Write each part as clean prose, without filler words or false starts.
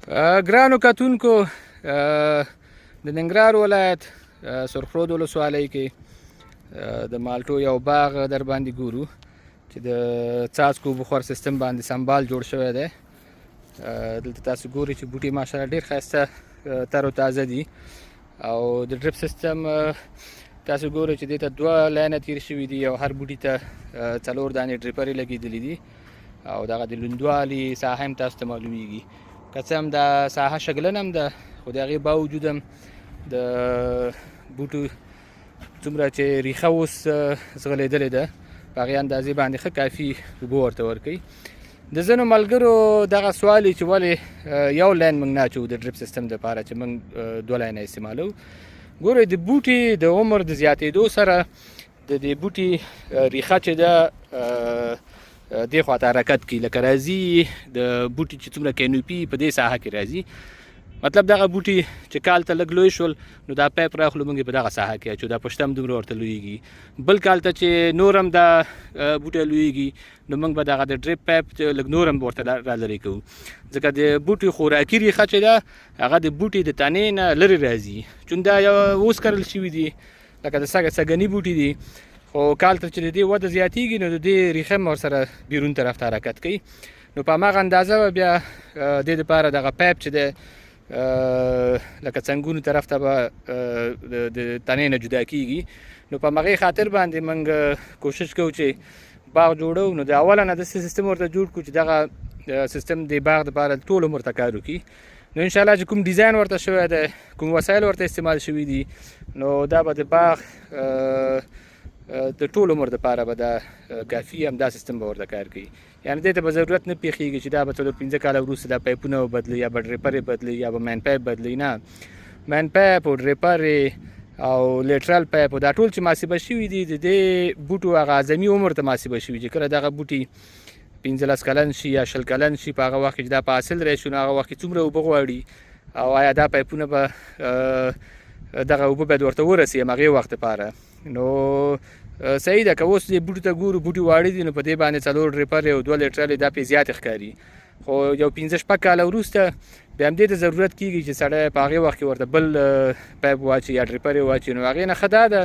ګرانو کتونکو، د ننګرهار ولایت سرخرود ولسوالۍ کې د مالټو یو باغ در باندې ګورو چې د څاڅکو بخار سیستم باندې سمبال جوړ شوی دی. دلته تاسو ګورئ چې بوټي ماشاءالله ډېر ښایسته تر و تازه دي او د ډریپ سیستم تاسو ګورئ چې دې ته 2 لاینه تیر شوي دي او هر بوټي ته 4 دانې ډریپرې لګېدلې دي او دغه د لوندوالي ساحه هم تاسو ته معلومیږي. که څه هم دا ساحه شګلن هم ده خو د هغې باوجود هم د بوټو څومره چې ریښه اوس ځغلېدلې ده په هغې اندازې باندې ښه کافي اوبه ورته ورکوي. د ځینو ملګرو دغه سوال چې ولې یو لاین موږ نه اچوو د ډریپ سیستم دپاره چې موږ 2 لاینه استعمالوو. ګورئ د بوټي د عمر د زیاتېدو سره د دې بوټي ریښه چې ده دې خواته حرکت کوي، لکه راځي د بوټي چې څومره کینوپي په دې ساحه کې راځي. مطلب دغه بوټي چې کال ته لږ لوی شول نو دا پیپ راخلو موږ په دغه ساحه کې اچو، دا پشته هم دومره ورته لویږي. بل کال ته چې نور هم دا بوټی لویږي نو موږ به دغه د ډریپ پیپ لږ نور هم ورته را لرې کوو، ځکه د بوټي خوراکي ریښه چې ده هغه د بوټي د تنې نه لرې راځي. چون دا یو اوس کرل شوي دي لکه د سږني بوټي دي، خو کال ته چې د دې وده زیاتېږي نو د دې ریښه هم ورسره بیرون طرف ته حرکت کوي. نو په هماغه اندازه به بیا دې دپاره دغه پیپ چې دی لکه څنګونو طرف ته به د تنې نه جدا کېږي. نو په همغې خاطر باندې موږ کوشش کوو چې باغ جوړو نو د اوله نه داسې سیستم ورته جوړ کړو چې دغه سیستم د باغ دپاره ټول عمر ته کار وکړي. نو انشاءالله چې کوم ډیزاین ورته شوی دی، کوم وسایل ورته استعمال شوي دي، نو دا به د باغ د ټول عمر دپاره به دا کافي همدا سیستم به ورته کار کوي. یعنې دې ته به ضرورت نه پېښېږي چې دا به 4-5 کاله وروسته دا پایپونه وبدلوي یا به ډریپرې بدلوي یا به مین پایپ بدلوي. نه، مین پایپ او ډریپرې او لیټرل پایپ دا ټول چې محاسبه شوي دي د دې بوټو هغه اعظمي عمر ته محاسبه شوي چې کله دغه بوټي 15 کلن شي یا 20 کلن شي په هغه وخت کې چې دا په حاصل راشي نو هغه وخت کې څومره اوبه غواړي او آیا دا پایپونه به دغه اوبه باید ورته ورسي همغې وخت دپاره. نو صحیح ده که اوس دې بوټو ته ګورو بوټي واړه دي نو په دې باندې 4 ډریپرې او 2 لیټرلې دا پې زیاتې ښکاري، خو یو 15-16 کاله وروسته بیا همدې ته ضرورت کېږي چې سړی په هغې وخت کې ورته بل پایپ واچي یا ډریپرې واچي. نو هغې نه ښه دا ده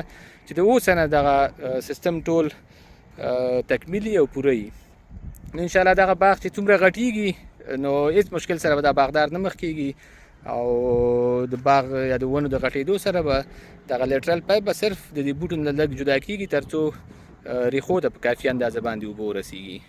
چې د اوسه نه دغه سیستم ټول تکمیلي او پوره وي. نو انشاءالله دغه باغ چې څومره غټېږي نو هېڅ مشکل سره به دا باغدار نه مخ کېږي او د باغ یا د ونو د غټېدو سره به دغه لیټرل پایپ به صرف د دې بوټو نه لږ جدا کېږي تر څو ریښو ته په کافي اندازه باندې اوبه ورسېږي.